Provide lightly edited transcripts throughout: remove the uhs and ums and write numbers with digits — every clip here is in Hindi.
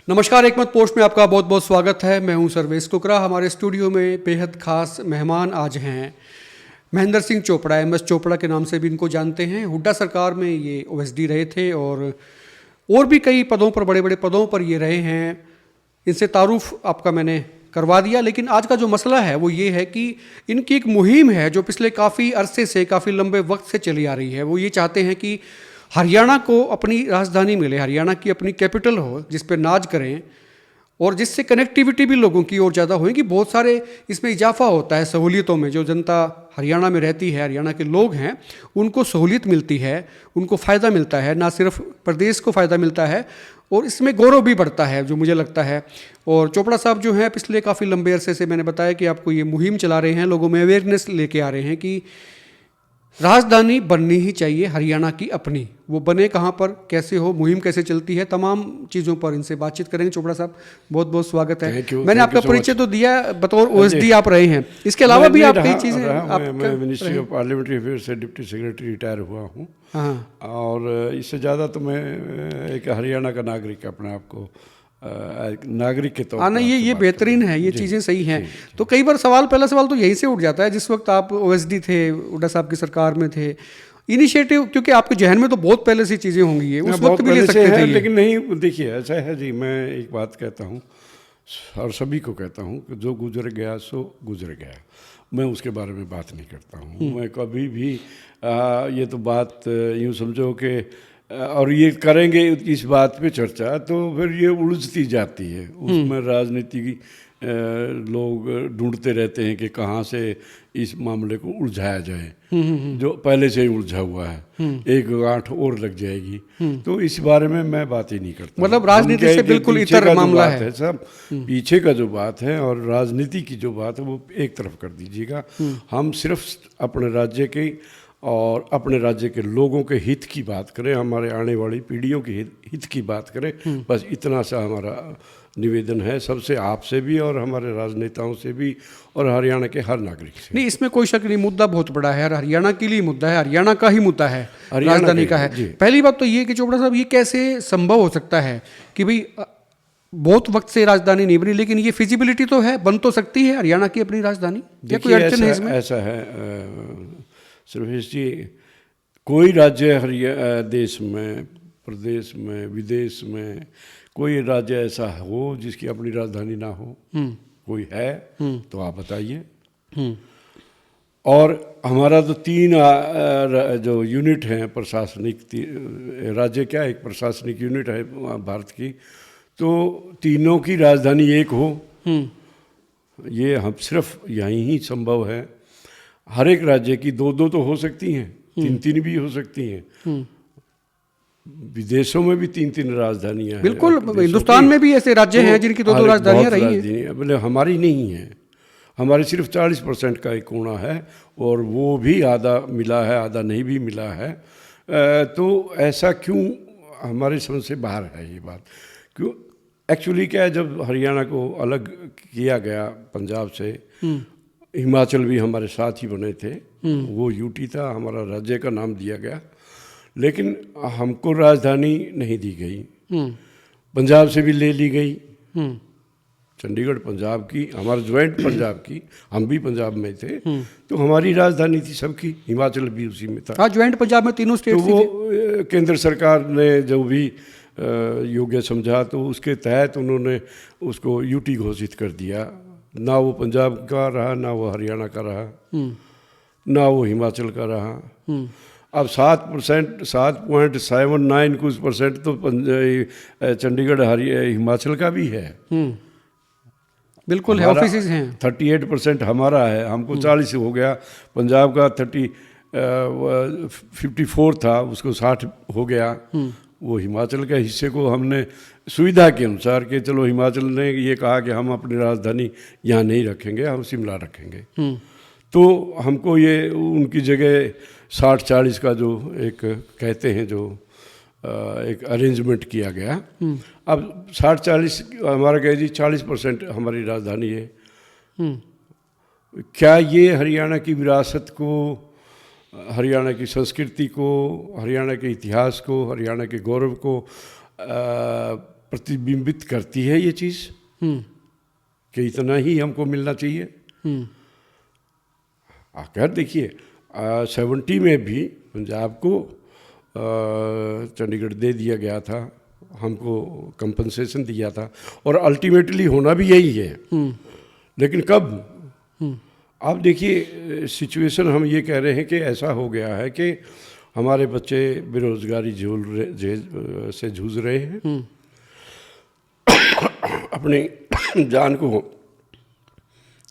नमस्कार, एक मत पोस्ट में आपका बहुत बहुत स्वागत है। मैं हूं सर्वेश कुकरा। हमारे स्टूडियो में बेहद खास मेहमान आज हैं महेंद्र सिंह चोपड़ा। MS चोपड़ा के नाम से भी इनको जानते हैं। हुड्डा सरकार में ये OSD रहे थे और भी कई पदों पर, बड़े बड़े पदों पर ये रहे हैं। इनसे तारुफ आपका मैंने करवा दिया, लेकिन आज का जो मसला है वो ये है कि इनकी एक मुहिम है जो पिछले काफ़ी अरसे से, काफ़ी लंबे वक्त से चली आ रही है। वो ये चाहते हैं कि हरियाणा को अपनी राजधानी मिले, हरियाणा की अपनी कैपिटल हो जिस पे नाज करें और जिससे कनेक्टिविटी भी लोगों की और ज़्यादा होगी। बहुत सारे इसमें इजाफा होता है सहूलियतों में। जो जनता हरियाणा में रहती है, हरियाणा के लोग हैं, उनको सहूलियत मिलती है, उनको फ़ायदा मिलता है। ना सिर्फ प्रदेश को फ़ायदा मिलता है और इसमें गौरव भी बढ़ता है, जो मुझे लगता है। और चोपड़ा साहब जो हैं, पिछले काफ़ी लंबे अरसे से मैंने बताया कि आपको ये मुहिम चला रहे हैं, लोगों में अवेयरनेस लेके आ रहे हैं कि राजधानी बननी ही चाहिए हरियाणा की अपनी। वो बने कहाँ पर, कैसे हो, मुहिम कैसे चलती है, तमाम चीज़ों पर इनसे बातचीत करेंगे। चोपड़ा साहब, बहुत बहुत स्वागत है। मैंने आपका परिचय तो दिया, बतौर OSD आप रहे हैं। इसके अलावा भी आप कई चीज़ें मैं मिनिस्ट्री ऑफ पार्लियामेंट्री अफेयर से डिप्टी सेक्रेटरी रिटायर हुआ हूँ। हाँ, और इससे ज़्यादा तो मैं एक हरियाणा का नागरिक अपने आप को नागरिक के तौर पर। नहीं, ये बेहतरीन है, ये चीज़ें सही हैं। तो कई बार पहला सवाल तो यहीं से उठ जाता है। जिस वक्त आप OSD थे, हुड्डा साहब की सरकार में थे, इनिशिएटिव, क्योंकि आपके जहन में तो बहुत पहले से चीज़ें होंगी, ये उस वक्त भी ले सकते थे। लेकिन नहीं, देखिए ऐसा है जी, मैं एक बात कहता हूँ और सभी को कहता हूँ कि जो गुजर गया सो गुजर गया। मैं उसके बारे में बात नहीं करता हूँ। मैं कभी भी ये तो बात यूँ समझो कि और ये करेंगे इस बात पे चर्चा तो फिर ये उलझती जाती है। उसमें राजनीति की लोग ढूंढते रहते हैं कि कहाँ से इस मामले को उलझाया जाए, जो पहले से ही उलझा हुआ है। एक गांठ और लग जाएगी। तो इस बारे में मैं बात ही नहीं करता। मतलब राजनीति से बिल्कुल इतर मामला है सब। पीछे का जो बात है और राजनीति की जो बात है वो एक तरफ कर दीजिएगा। हम सिर्फ अपने राज्य के और अपने राज्य के लोगों के हित की बात करें, हमारे आने वाली पीढ़ियों के हित की बात करें। बस इतना सा हमारा निवेदन है सबसे, आपसे भी और हमारे राजनेताओं से भी और हरियाणा के हर नागरिक से। नहीं, इसमें कोई शक नहीं, मुद्दा बहुत बड़ा है और हरियाणा के लिए मुद्दा है, हरियाणा का ही मुद्दा है, राजधानी का है। पहली बात तो ये कि चोपड़ा साहब, ये कैसे संभव हो सकता है कि भाई बहुत वक्त से राजधानी नहीं बनी, लेकिन ये फिजिबिलिटी तो है, बन तो सकती है हरियाणा की अपनी राजधानी? या कोई अड़चन है इसमें? ऐसा है सर्वेश जी, कोई राज्य देश में, प्रदेश में, विदेश में कोई राज्य ऐसा हो जिसकी अपनी राजधानी ना हो? कोई है तो आप बताइए। और हमारा तो 3 जो यूनिट हैं प्रशासनिक, राज्य क्या एक प्रशासनिक यूनिट है भारत की, तो तीनों की राजधानी एक हो, ये हम सिर्फ यहीं ही संभव है। हर एक राज्य की 2-2 तो हो सकती हैं, 3-3 भी हो सकती हैं। विदेशों में भी 3-3 राजधानियां हैं। बिल्कुल, हिंदुस्तान में भी ऐसे राज्य हैं जिनकी 2-2 राजधानियां रही हैं। मतलब हमारी नहीं है, हमारी सिर्फ 40% का एक कोना है और वो भी आधा मिला है, आधा नहीं भी मिला है। तो ऐसा क्यों हमारे समझ से बाहर है ये बात? क्यों? एक्चुअली क्या है, जब हरियाणा को अलग किया गया पंजाब से, हिमाचल भी हमारे साथ ही बने थे, वो यूटी था, हमारा राज्य का नाम दिया गया, लेकिन हमको राजधानी नहीं दी गई। पंजाब से भी ले ली गई, चंडीगढ़ पंजाब की, हमारा ज्वाइंट पंजाब की, हम भी पंजाब में थे, तो हमारी राजधानी थी सबकी। हिमाचल भी उसी में था। हाँ, ज्वाइंट पंजाब में तीनों स्टेट। तो वो केंद्र सरकार ने जो भी योग्य समझा तो उसके तहत उन्होंने उसको यूटी घोषित कर दिया। ना वो पंजाब का रहा, ना वो हरियाणा का रहा, ना वो हिमाचल का रहा। अब 7.79 कुछ परसेंट तो चंडीगढ़ हिमाचल का भी है। बिल्कुल है, ऑफिसेज हैं। 38% हमारा है, हमको 40 हो गया। पंजाब का 54 था, उसको 60 हो गया। वो हिमाचल के हिस्से को हमने सुविधा के अनुसार कि चलो, हिमाचल ने ये कहा कि हम अपनी राजधानी यहाँ नहीं रखेंगे, हम शिमला रखेंगे, तो हमको ये उनकी जगह 60-40 का जो एक कहते हैं, जो एक अरेंजमेंट किया गया। अब 60-40 हमारा कह जी 40% हमारी राजधानी है। क्या ये हरियाणा की विरासत को, हरियाणा की संस्कृति को, हरियाणा के इतिहास को, हरियाणा के गौरव को प्रतिबिंबित करती है ये चीज़ कि इतना ही हमको मिलना चाहिए। आकर देखिए 70 में भी पंजाब को चंडीगढ़ दे दिया गया था, हमको कंपनसेशन दिया था, और अल्टीमेटली होना भी यही है। लेकिन कब? आप देखिए सिचुएशन, हम ये कह रहे हैं कि ऐसा हो गया है कि हमारे बच्चे बेरोजगारी से जूझ रहे हैं, अपनी जान को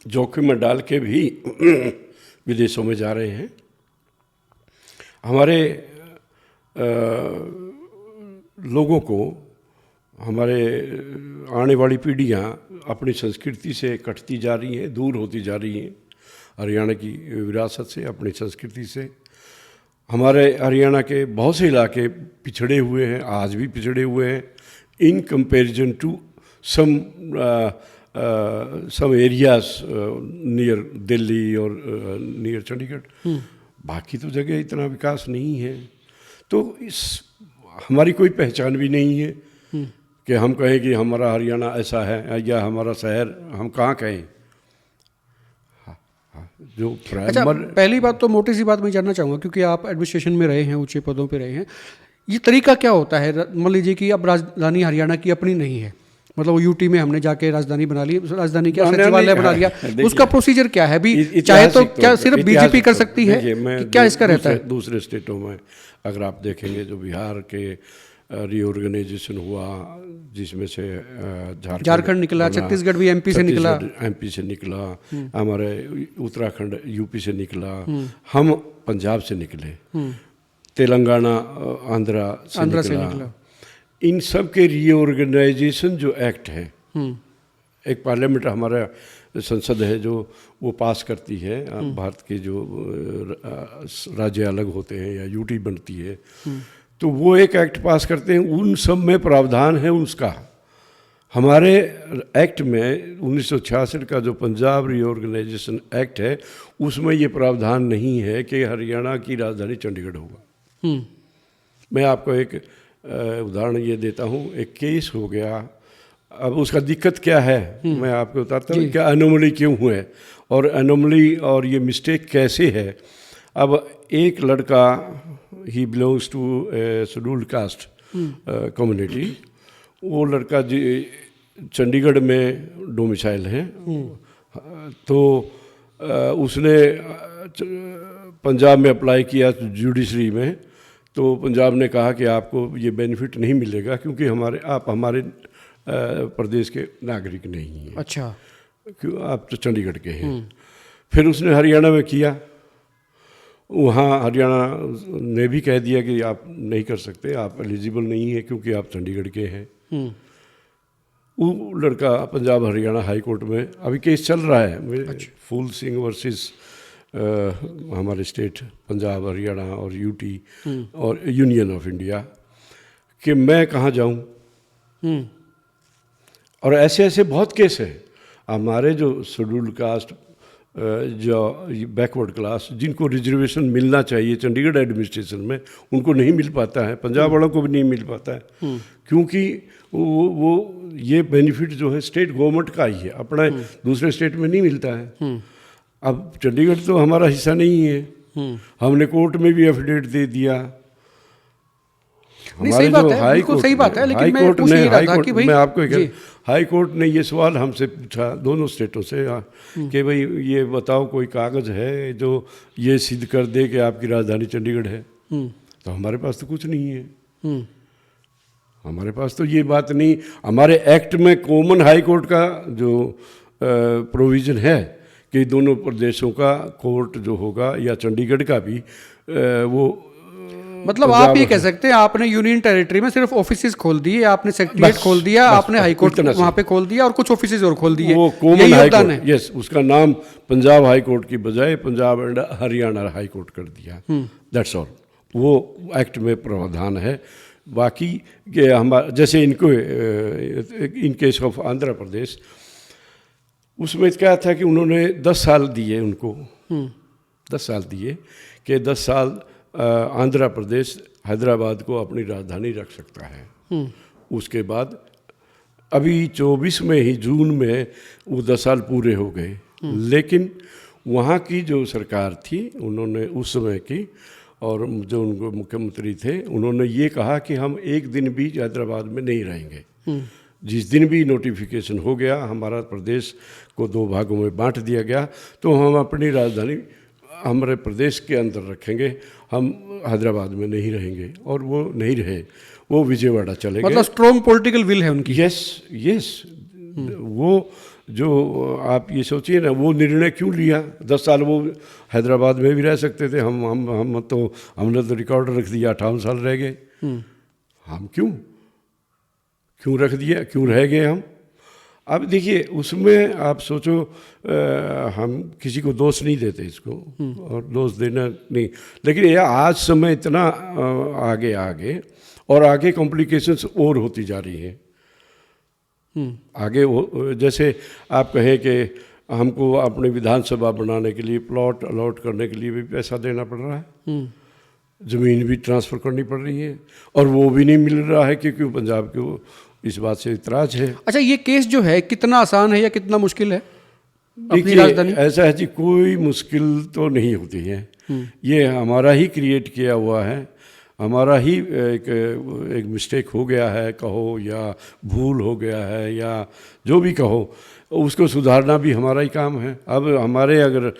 जोखिम में डाल के भी विदेशों में जा रहे हैं। हमारे लोगों को, हमारे आने वाली पीढ़ियां अपनी संस्कृति से कटती जा रही हैं, दूर होती जा रही हैं हरियाणा की विरासत से, अपनी संस्कृति से। हमारे हरियाणा के बहुत से इलाके पिछड़े हुए हैं, आज भी पिछड़े हुए हैं in comparison to some areas near Delhi और नियर चंडीगढ़। बाकी तो जगह इतना विकास नहीं है, तो इस हमारी कोई पहचान भी नहीं है कि हम कहें कि हमारा हरियाणा ऐसा है या हमारा शहर, हम कहाँ कहें। जो अच्छा, पहली बात तो मोटी सी बात मैं जानना चाहूँगा, क्योंकि आप एडमिनिस्ट्रेशन में रहे हैं, ऊंचे पदों पे रहे हैं, ये तरीका क्या होता है? मान लीजिए कि अब राजधानी हरियाणा की अपनी नहीं है, मतलब वो यूटी में हमने जाके राजधानी बना ली, राजधानी क्या सचिवालय बना लिया, उसका प्रोसीजर क्या है? भी चाहे तो क्या सिर्फ बीजेपी कर सकती है कि क्या इसका रहता है? दूसरे स्टेटों में अगर आप देखेंगे, जो बिहार के रीऑर्गेनाइजेशन हुआ, जिसमें से झारखंड निकला, छत्तीसगढ़ भी एमपी से निकला, हमारे उत्तराखंड यूपी से निकला, हम पंजाब से निकले, तेलंगाना आंध्रा से निकला। इन सब के रीऑर्गेनाइजेशन जो एक्ट है, एक पार्लियामेंट हमारा संसद है जो वो पास करती है, भारत के जो राज्य अलग होते हैं या यूटी बनती है, तो वो एक एक्ट पास करते हैं, उन सब में प्रावधान है उसका। हमारे एक्ट में 1966 का जो पंजाब रीऑर्गेनाइजेशन एक्ट है, उसमें ये प्रावधान नहीं है कि हरियाणा की राजधानी चंडीगढ़ होगा। मैं आपको एक उदाहरण ये देता हूँ। एक केस हो गया, अब उसका दिक्कत क्या है मैं आपको बताता हूँ, क्या एनोमली क्यों हुए और एनोमली और ये मिस्टेक कैसे है। अब एक लड़का, he belongs to scheduled caste community, वो लड़का चंडीगढ़ में डोमिसाइल है, तो उसने पंजाब में अप्लाई किया जुडिशरी में, तो पंजाब ने कहा कि आपको ये बेनिफिट नहीं मिलेगा क्योंकि आप हमारे प्रदेश के नागरिक नहीं हैं। अच्छा, क्यों? आप तो चंडीगढ़ के हैं। फिर उसने हरियाणा में किया, वहाँ हरियाणा ने भी कह दिया कि आप नहीं कर सकते, आप एलिजिबल नहीं है क्योंकि आप चंडीगढ़ के हैं। वो लड़का पंजाब हरियाणा हाई कोर्ट में अभी केस चल रहा है। अच्छा। फूल सिंह वर्सेस हमारे स्टेट पंजाब हरियाणा और यूटी और यूनियन ऑफ इंडिया, कि मैं कहाँ जाऊँ। और ऐसे ऐसे बहुत केस हैं। हमारे जो शेड्यूल्ड कास्ट, जो बैकवर्ड क्लास, जिनको रिजर्वेशन मिलना चाहिए चंडीगढ़ एडमिनिस्ट्रेशन में, उनको नहीं मिल पाता है, पंजाब वालों को भी नहीं मिल पाता है, क्योंकि वो ये बेनिफिट जो है स्टेट गवर्नमेंट का ही है, अपना दूसरे स्टेट में नहीं मिलता है। अब चंडीगढ़ तो हमारा हिस्सा नहीं है, हमने कोर्ट में भी एफिडेविट दे दिया। हमारे जो हाई कोर्ट, सही बात है, लेकिन मैं पूछ नहीं रहा था कि भाई, मैं आपको हाई कोर्ट ने ये सवाल हमसे पूछा दोनों स्टेटों से कि भाई ये बताओ कोई कागज़ है जो ये सिद्ध कर दे कि आपकी राजधानी चंडीगढ़ है। तो हमारे पास तो कुछ नहीं है, हमारे पास तो ये बात नहीं। हमारे एक्ट में कॉमन हाई कोर्ट का जो प्रोविज़न है कि दोनों प्रदेशों का कोर्ट जो होगा या चंडीगढ़ का भी, वो मतलब आप ये कह सकते हैं आपने यूनियन टेरिटरी में सिर्फ ऑफिसेज खोल दिए, आपने सेक्रेटरीट खोल दिया, आपने हाई कोर्ट वहाँ पे खोल दिया और कुछ ऑफिसेज और खोल दिए, वो कॉमन हाई कोर्ट। यस, उसका नाम पंजाब हाई कोर्ट की बजाय Punjab and Haryana high court कर दिया, दैट्स ऑल। वो एक्ट में प्रावधान है। बाकी के हमारा जैसे इनको in case of Andhra Pradesh, उसमें क्या था कि उन्होंने 10 साल दिए उनको, 10 साल दिए कि 10 साल आंध्र प्रदेश हैदराबाद को अपनी राजधानी रख सकता है। उसके बाद अभी 24 में ही जून में वो 10 साल पूरे हो गए। लेकिन वहाँ की जो सरकार थी उन्होंने उस समय की, और जो उनको मुख्यमंत्री थे उन्होंने ये कहा कि हम एक दिन भी हैदराबाद में नहीं रहेंगे। जिस दिन भी नोटिफिकेशन हो गया, हमारा प्रदेश को 2 भागों में बांट दिया गया, तो हम अपनी राजधानी हमारे प्रदेश के अंदर रखेंगे, हम हैदराबाद में नहीं रहेंगे। और वो नहीं रहे, वो विजयवाड़ा चले गए। मतलब स्ट्रॉन्ग पॉलिटिकल विल है उनकी। यस। वो जो आप ये सोचिए ना, वो निर्णय क्यों लिया? 10 साल वो हैदराबाद में भी रह सकते थे। हमने तो रिकॉर्ड रख दिया, 58 साल रह गए। हम क्यों रख दिया, क्यों रह गए हम? अब देखिए, उसमें आप सोचो, हम किसी को दोष नहीं देते इसको, और दोष देना नहीं, लेकिन यह आज समय इतना आगे और आगे कॉम्प्लिकेशंस और होती जा रही हैं। आगे जैसे आप कहें कि हमको अपनी विधानसभा बनाने के लिए प्लॉट अलॉट करने के लिए भी पैसा देना पड़ रहा है, ज़मीन भी ट्रांसफ़र करनी पड़ रही है, और वो भी नहीं मिल रहा है क्योंकि पंजाब को इस बात से इतराज़ है। अच्छा, ये केस जो है कितना आसान है या कितना मुश्किल है? अपनी राजधानी ऐसा है जी, कोई मुश्किल तो नहीं होती है। ये हमारा ही क्रिएट किया हुआ है, हमारा ही एक मिस्टेक हो गया है कहो, या भूल हो गया है, या जो भी कहो, उसको सुधारना भी हमारा ही काम है। अब हमारे अगर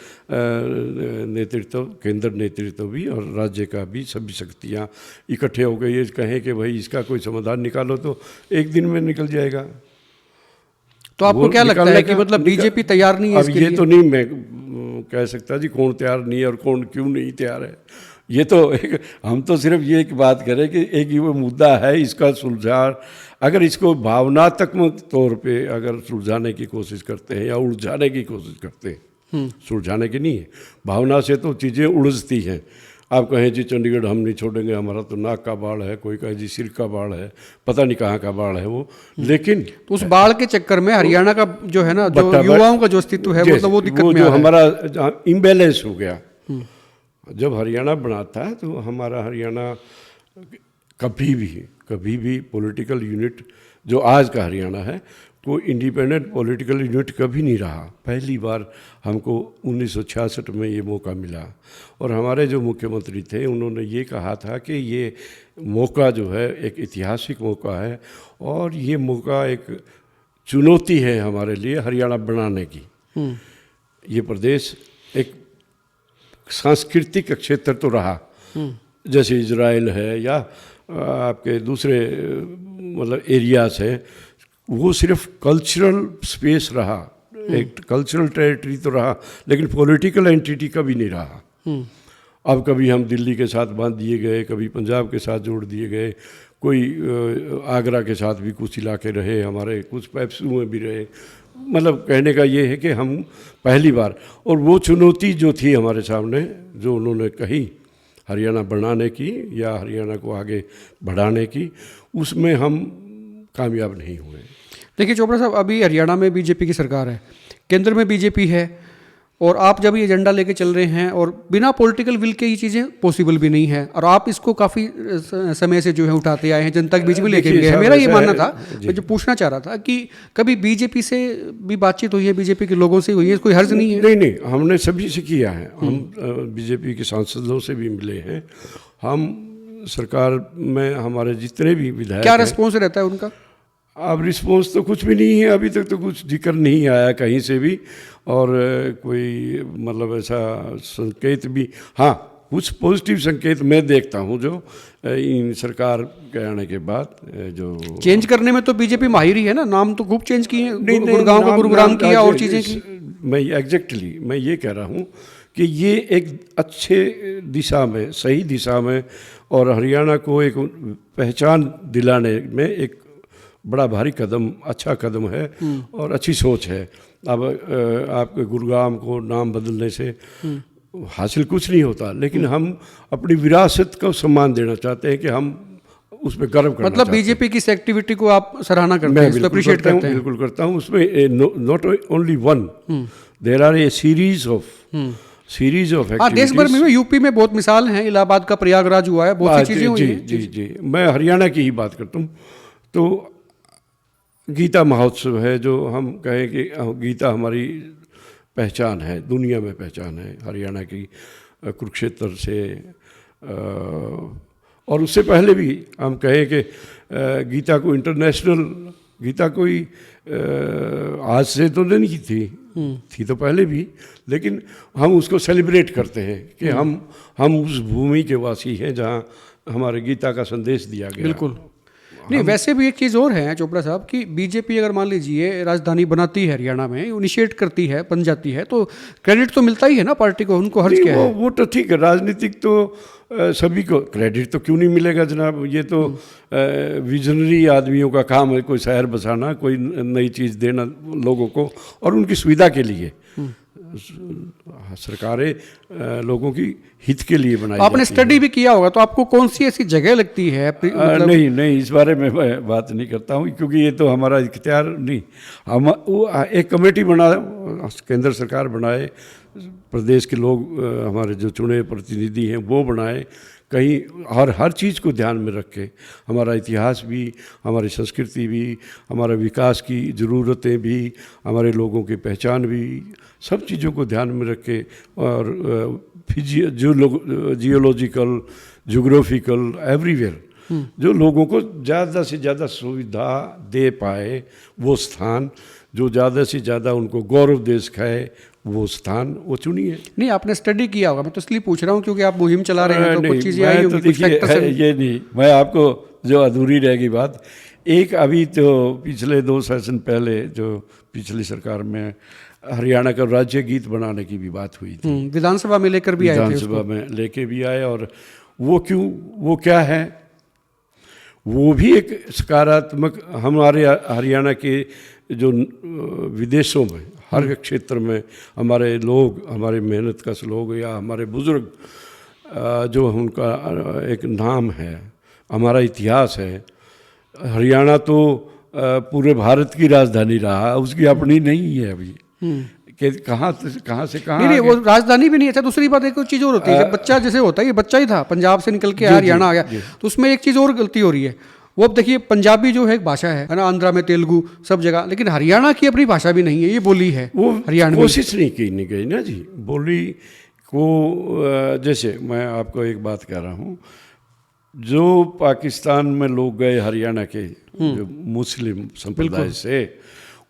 नेतृत्व, केंद्र नेतृत्व भी और राज्य का भी सभी शक्तियाँ इकट्ठे हो गई, ये कहें कि भाई इसका कोई समाधान निकालो, तो एक दिन में निकल जाएगा। तो आपको क्या लगता है कि मतलब बीजेपी तैयार नहीं है अब ये तो नहीं मैं कह सकता जी कौन तैयार नहीं है और कौन क्यों नहीं तैयार है। ये तो हम तो सिर्फ ये एक बात करें कि एक ये मुद्दा है, इसका सुलझाव, अगर इसको भावनात्मक तौर पे अगर सुलझाने की कोशिश करते हैं या उलझाने की कोशिश करते हैं, सुलझाने की नहीं है, भावना से तो चीज़ें उलझती हैं। आप कहें जी चंडीगढ़ हम नहीं छोड़ेंगे, हमारा तो नाक का बाढ़ है, कोई कहे जी सिर का बाढ़ है, पता नहीं कहाँ का बाढ़ है वो, लेकिन तो उस बाढ़ के चक्कर में हरियाणा का जो है ना, जो युवाओं का जो अस्तित्व है, मतलब वो दिक्कत में आ रहा है। हमारा इम्बैलेंस हो गया। जब हरियाणा बना था तो हमारा हरियाणा कभी भी पॉलिटिकल यूनिट जो आज का हरियाणा है, कोई इंडिपेंडेंट पॉलिटिकल यूनिट कभी नहीं रहा। पहली बार हमको 1966 में ये मौका मिला, और हमारे जो मुख्यमंत्री थे उन्होंने ये कहा था कि ये मौका जो है एक ऐतिहासिक मौका है, और ये मौका एक चुनौती है हमारे लिए हरियाणा बनाने की। ये प्रदेश एक सांस्कृतिक क्षेत्र तो रहा, जैसे इजराइल है या आपके दूसरे मतलब एरियाज है, वो सिर्फ कल्चरल स्पेस रहा, एक कल्चरल टेरिटरी तो रहा, लेकिन पॉलिटिकल एंटिटी कभी नहीं रहा। अब कभी हम दिल्ली के साथ बांध दिए गए, कभी पंजाब के साथ जोड़ दिए गए, कोई आगरा के साथ भी कुछ इलाके रहे हमारे, कुछ पैप्सू में भी रहे। मतलब कहने का ये है कि हम पहली बार, और वो चुनौती जो थी हमारे सामने, जो उन्होंने कही हरियाणा बनाने की या हरियाणा को आगे बढ़ाने की, उसमें हम कामयाब नहीं हुए। देखिए चोपड़ा साहब, अभी हरियाणा में बीजेपी की सरकार है, केंद्र में बीजेपी है, और आप जब ये एजेंडा लेके चल रहे हैं, और बिना पॉलिटिकल विल के ये चीज़ें पॉसिबल भी नहीं है, और आप इसको काफ़ी समय से जो है उठाते आए हैं, जनता के बीच में लेके भी गए हैं। मेरा ये मानना था, मैं जो पूछना चाह रहा था कि कभी बीजेपी से भी बातचीत हुई है, बीजेपी के लोगों से हुई है, कोई हर्ज नहीं है? नहीं, हमने सभी से किया है। हम बीजेपी के सांसदों से भी मिले हैं, हम सरकार में हमारे जितने भी विधायक, क्या रिस्पॉन्स रहता है उनका? अब रिस्पॉन्स तो कुछ भी नहीं है, अभी तक तो कुछ जिक्र नहीं आया कहीं से भी, और कोई मतलब ऐसा संकेत भी, हाँ कुछ पॉजिटिव संकेत मैं देखता हूँ जो इन सरकार के आने के बाद जो चेंज करने में तो बीजेपी माहिर ही है ना, नाम तो खूब चेंज किए हैं, गुड़गांव का गुरुग्राम किया और चीज़ें की। मैं एग्जैक्टली मैं ये कह रहा हूँ कि ये एक अच्छे दिशा में, सही दिशा में, और हरियाणा को एक पहचान दिलाने में एक बड़ा भारी कदम, अच्छा कदम है और अच्छी सोच है। अब आपके गुरुग्राम को नाम बदलने से हासिल कुछ नहीं होता, लेकिन हम अपनी विरासत को सम्मान देना चाहते हैं कि हम उस पर गर्व करना, मतलब बीजेपी की इस एक्टिविटी को आप सराहना करते हैं, इसको अप्रिशिएट करते हैं? बिल्कुल करता हूँ। उसमें not only one, there are a series of activities. देश भर में, यूपी में बहुत मिसाल हैं, इलाहाबाद का प्रयागराज हुआ है, बहुत सी चीज़ें हुई हैं। जी, मैं हरियाणा की ही बात करता हूँ। तो गीता महोत्सव है, जो हम कहें कि गीता हमारी पहचान है, दुनिया में पहचान है हरियाणा की, कुरुक्षेत्र से। और उससे पहले भी हम कहें कि गीता को इंटरनेशनल, गीता कोई आज से तो नहीं थी तो पहले भी, लेकिन हम उसको सेलिब्रेट करते हैं कि हम उस भूमि के वासी हैं जहाँ हमारे गीता का संदेश दिया गया। बिल्कुल। नहीं, वैसे भी एक चीज़ और है चोपड़ा साहब कि बीजेपी अगर मान लीजिए राजधानी बनाती है हरियाणा में, इनिशिएट करती है, बन जाती है, तो क्रेडिट तो मिलता ही है ना पार्टी को, उनको हर्ज क्या है? वो तो ठीक है, राजनीतिक तो सभी को क्रेडिट तो क्यों नहीं मिलेगा जनाब। ये तो विजनरी आदमियों का काम है, कोई शहर बसाना, कोई नई चीज़ देना लोगों को और उनकी सुविधा के लिए। सरकारें लोगों की हित के लिए बनाई जाती हैं। आपने स्टडी भी किया होगा, तो आपको कौन सी ऐसी जगह लगती है मतलब? नहीं, इस बारे में मैं बात नहीं करता हूँ, क्योंकि ये तो हमारा इख्तियार नहीं। हम वो एक कमेटी बना, केंद्र सरकार बनाए, प्रदेश के लोग हमारे जो चुने प्रतिनिधि हैं वो बनाए, कहीं हर चीज़ को ध्यान में रख के, हमारा इतिहास भी, हमारी संस्कृति भी, हमारे विकास की ज़रूरतें भी, हमारे लोगों की पहचान भी, सब चीज़ों को ध्यान में रख के, और जियोलॉजिकल, जोग्राफिकल, एवरीवेयर जो लोगों को ज़्यादा से ज़्यादा सुविधा दे पाए, वो स्थान जो ज़्यादा से ज़्यादा उनको गौरव दे सकाए, वो स्थान वो चुनिए। नहीं, आपने स्टडी किया होगा, मैं तो इसलिए पूछ रहा हूँ क्योंकि आप मुहिम चला रहे हैं, तो कुछ चीज़ें आई तो होंगी, कुछ देखिए, फैक्टर्स। ये नहीं, मैं आपको जो अधूरी रहेगी बात, एक अभी तो पिछले 2 सेशन पहले जो पिछली सरकार में हरियाणा का राज्य गीत बनाने की भी बात हुई थी, विधानसभा में लेकर भी आए थे विधानसभा में लेके भी आए। और वो क्यों, वो क्या है, वो भी एक सकारात्मक, हमारे हरियाणा के जो विदेशों में हर क्षेत्र में हमारे लोग, हमारे मेहनत कश लोग या हमारे बुजुर्ग, जो उनका एक नाम है, हमारा इतिहास है। हरियाणा तो पूरे भारत की राजधानी रहा, उसकी अपनी नहीं है अभी कि कहाँ से कहाँ। नहीं, वो राजधानी भी नहीं है। अच्छा, दूसरी बात एक चीज़ और होती है, जब बच्चा जैसे होता है, ये बच्चा ही था, पंजाब से निकल के हरियाणा आ गया, तो उसमें एक चीज़ और गलती हो रही है। वो अब देखिए, पंजाबी जो है एक भाषा है ना, आंध्रा में तेलुगु सब जगह, लेकिन हरियाणा की अपनी भाषा भी नहीं है, ये बोली है, वो हरियाणवी। कोशिश नहीं की नहीं गई ना जी बोली को। जैसे मैं आपको एक बात कह रहा हूँ, जो पाकिस्तान में लोग गए हरियाणा के, जो मुस्लिम संप्रदाय से,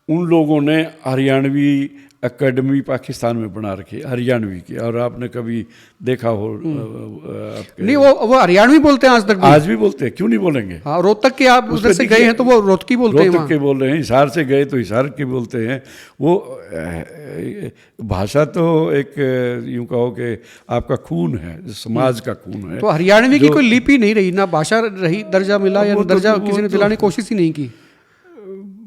उन लोगों ने हरियाणवी एकेडमी पाकिस्तान में बना रखी हरियाणवी की। और आपने कभी देखा हो नहीं, वो हरियाणवी बोलते हैं आज तक भी। आज भी बोलते हैं, क्यों नहीं बोलेंगे। हाँ, रोहतक के आप उधर से गए हैं तो वो रोहतकी बोलते हैं, रोहतक के बोल रहे हैं, हिसार से गए तो हिसार के बोलते हैं। वो भाषा तो एक यूं कहो कि आपका खून है, समाज का खून है। तो हरियाणवी की कोई लिपि नहीं रही ना, भाषा रही, दर्जा मिला या दर्जा किसी ने दिलाने की कोशिश ही नहीं की।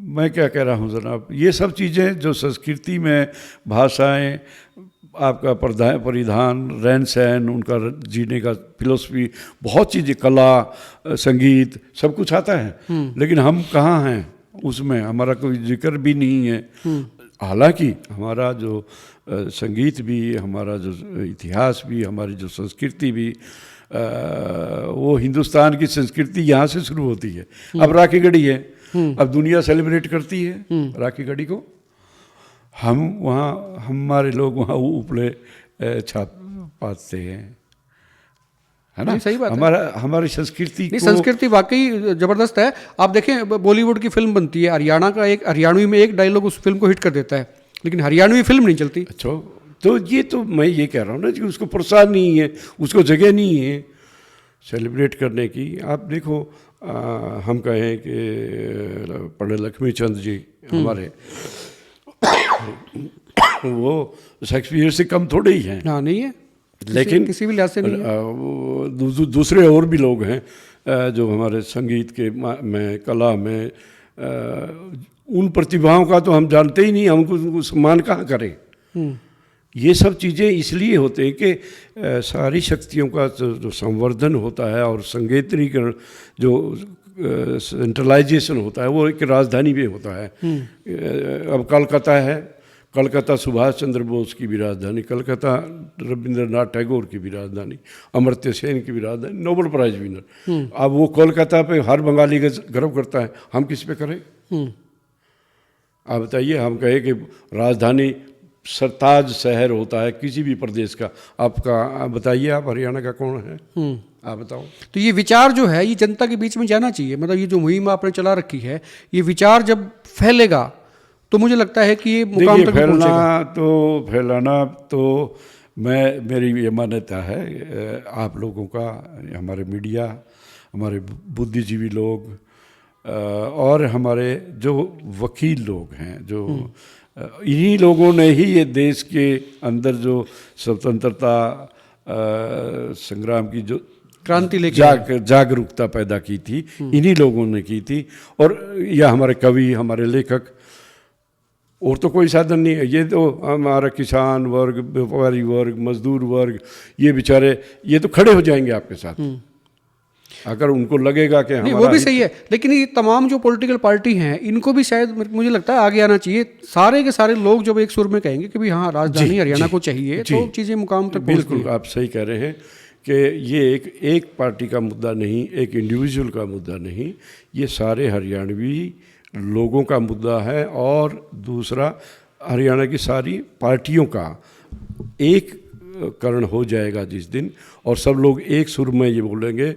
मैं क्या कह रहा हूँ जनाब, ये सब चीज़ें जो संस्कृति में, भाषाएं, आपका परिधान, रहन सहन, उनका जीने का फिलोसफी, बहुत चीज़ें, कला, संगीत, सब कुछ आता है। लेकिन हम कहाँ हैं उसमें, हमारा कोई जिक्र भी नहीं है। हालांकि हमारा जो संगीत भी, हमारा जो इतिहास भी, हमारी जो संस्कृति भी, वो हिंदुस्तान की संस्कृति यहाँ से शुरू होती है। अब राखी गढ़ी है, अब दुनिया सेलिब्रेट करती है राखी गढ़ी को। हम वहाँ, हमारे लोग वहाँ उपले छाप पाते हैं, है ना। सही बात हमारी संस्कृति नहीं, संस्कृति वाकई जबरदस्त है। आप देखें, बॉलीवुड की फिल्म बनती है, हरियाणा का एक हरियाणवी में एक डायलॉग उस फिल्म को हिट कर देता है, लेकिन हरियाणवी फिल्म नहीं चलती। अच्छा, तो ये तो मैं ये कह रहा हूँ ना कि उसको प्रोत्साहन नहीं है, उसको जगह नहीं है सेलिब्रेट करने की। आप देखो, हम कहें कि पंडित लक्ष्मीचंद जी हमारे, वो शेक्सपियर से कम थोड़े ही हैं। हाँ, नहीं है, लेकिन किसी भी लिहाज से नहीं है। दूसरे और भी लोग हैं जो हमारे संगीत के में, कला में, उन प्रतिभाओं का तो हम जानते ही नहीं, हमको सम्मान कहाँ करें। ये सब चीज़ें इसलिए होते हैं कि सारी शक्तियों का जो संवर्धन होता है और संकेंद्रीकरण, जो सेंट्रलाइजेशन होता है, वो एक राजधानी में होता है। अब कलकत्ता है, कलकत्ता सुभाष चंद्र बोस की भी राजधानी, कलकत्ता रविंद्रनाथ टैगोर की भी राजधानी, अमर्त्य सेन की भी राजधानी, नोबेल प्राइज विनर। अब वो कोलकाता पे हर बंगाली गर्व करता है, हम किस पे करें। आप बताइए, हम कहे कि राजधानी सरताज शहर होता है किसी भी प्रदेश का, आप बताइए, आप हरियाणा का कौन है? आप बताओ। तो ये विचार जो है ये जनता के बीच में जाना चाहिए, मतलब ये जो मुहिम आपने चला रखी है, ये विचार जब फैलेगा तो मुझे लगता है कि ये मुकाम तक भी पहुंचेगा। फैलाना तो मेरी ये मान्यता है, आप लोगों का, हमारे मीडिया, हमारे बुद्धिजीवी लोग और हमारे जो वकील लोग हैं, जो इन्हीं लोगों ने ही ये देश के अंदर जो स्वतंत्रता संग्राम की जो क्रांति लेके जागरूकता पैदा की थी, इन्हीं लोगों ने की थी। और यह हमारे कवि, हमारे लेखक, और तो कोई साधन नहीं है। ये तो हमारा किसान वर्ग, व्यापारी वर्ग, मजदूर वर्ग, ये बेचारे ये तो खड़े हो जाएंगे आपके साथ अगर उनको लगेगा कि नहीं, वो भी सही है। लेकिन ये तमाम जो पॉलिटिकल पार्टी हैं इनको भी शायद मुझे लगता है आगे आना चाहिए। सारे के सारे लोग जब एक सुर में कहेंगे कि भाई हाँ राजधानी हरियाणा को चाहिए, तो चीज़ें मुकाम तक बिल्कुल आप सही कह रहे हैं कि ये एक पार्टी का मुद्दा नहीं, एक इंडिविजुअल का मुद्दा नहीं, ये सारे हरियाणवी लोगों का मुद्दा है। और दूसरा, हरियाणा की सारी पार्टियों का एक करण हो जाएगा जिस दिन, और सब लोग एक सुर में ये बोलेंगे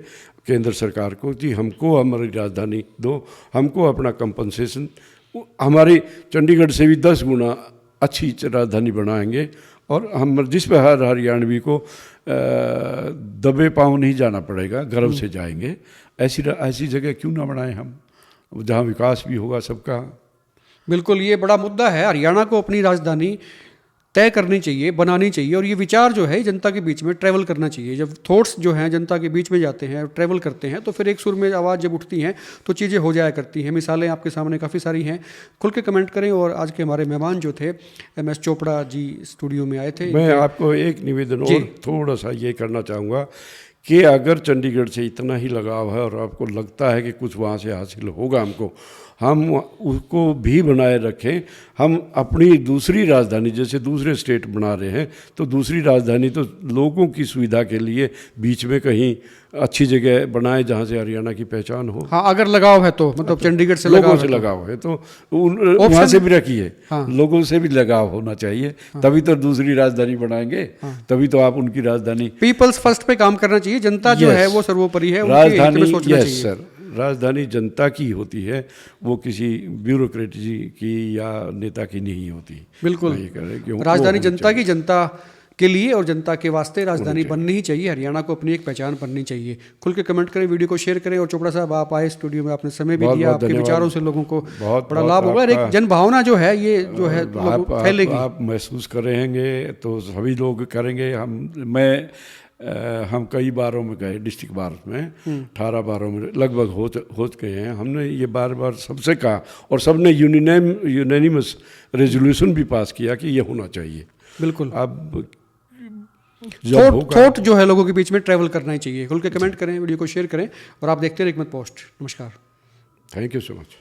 केंद्र सरकार को कि हमको हमारी राजधानी दो, हमको अपना कंपनसेशन, हमारी चंडीगढ़ से भी 10 गुना अच्छी राजधानी बनाएंगे, और हम जिस पर हर हरियाणवी को दबे पाँव नहीं जाना पड़ेगा, गर्व से जाएंगे। ऐसी जगह क्यों ना बनाएं हम, जहाँ विकास भी होगा सबका। बिल्कुल, ये बड़ा मुद्दा है। हरियाणा को अपनी राजधानी तय करनी चाहिए, बनानी चाहिए, और ये विचार जो है जनता के बीच में ट्रैवल करना चाहिए। जब थॉट्स जो हैं जनता के बीच में जाते हैं, ट्रैवल करते हैं, तो फिर एक सुर में आवाज़ जब उठती हैं तो चीज़ें हो जाया करती हैं। मिसालें आपके सामने काफ़ी सारी हैं, खुल के कमेंट करें। और आज के हमारे मेहमान जो थे MS चोपड़ा जी स्टूडियो में आए थे। मैं आपको एक निवेदन और थोड़ा सा ये करना चाहूँगा कि अगर चंडीगढ़ से इतना ही लगाव है और आपको लगता है कि कुछ वहाँ से हासिल होगा हमको, हम उसको भी बनाए रखें। हम अपनी दूसरी राजधानी, जैसे दूसरे स्टेट बना रहे हैं, तो दूसरी राजधानी तो लोगों की सुविधा के लिए बीच में कहीं अच्छी जगह बनाए जहाँ से हरियाणा की पहचान हो। हाँ, अगर लगाव है तो, मतलब चंडीगढ़ से लोगों से लगाव है तो वहाँ से भी रखिए। हाँ। लोगों से भी लगाव होना चाहिए, तभी तो दूसरी राजधानी बनाएंगे, तभी तो आप उनकी राजधानी। पीपल्स फर्स्ट पे काम करना चाहिए, जनता जो है वो सर्वोपरि है, राजधानी यस सर, राजधानी जनता की होती है, वो किसी ब्यूरोक्रेट जी की या नेता की नहीं होती। बिल्कुल, राजधानी जनता की, जनता के लिए और जनता के वास्ते राजधानी बननी ही चाहिए। हरियाणा को अपनी एक पहचान बननी चाहिए। खुल के कमेंट करें, वीडियो को शेयर करें। और चोपड़ा साहब, आप आए स्टूडियो में, आपने समय भी दिया, आपके विचारों से लोगों को बड़ा लाभ होगा। एक जन भावना जो है ये जो है फैलेगी। आप महसूस करेंगे तो सभी लोग करेंगे। हम कई बारों में गए, डिस्ट्रिक्ट बार में 18 बारों में लगभग हो गए हैं। हमने ये बार बार सबसे कहा, और सबने यूनानिमस रेजोल्यूशन भी पास किया कि ये होना चाहिए। बिल्कुल, अब थॉट जो है लोगों के बीच में ट्रैवल करना ही चाहिए। खुल के कमेंट करें, वीडियो को शेयर करें, और आप देखते रहिए एकमत पोस्ट। नमस्कार, थैंक यू सो मच।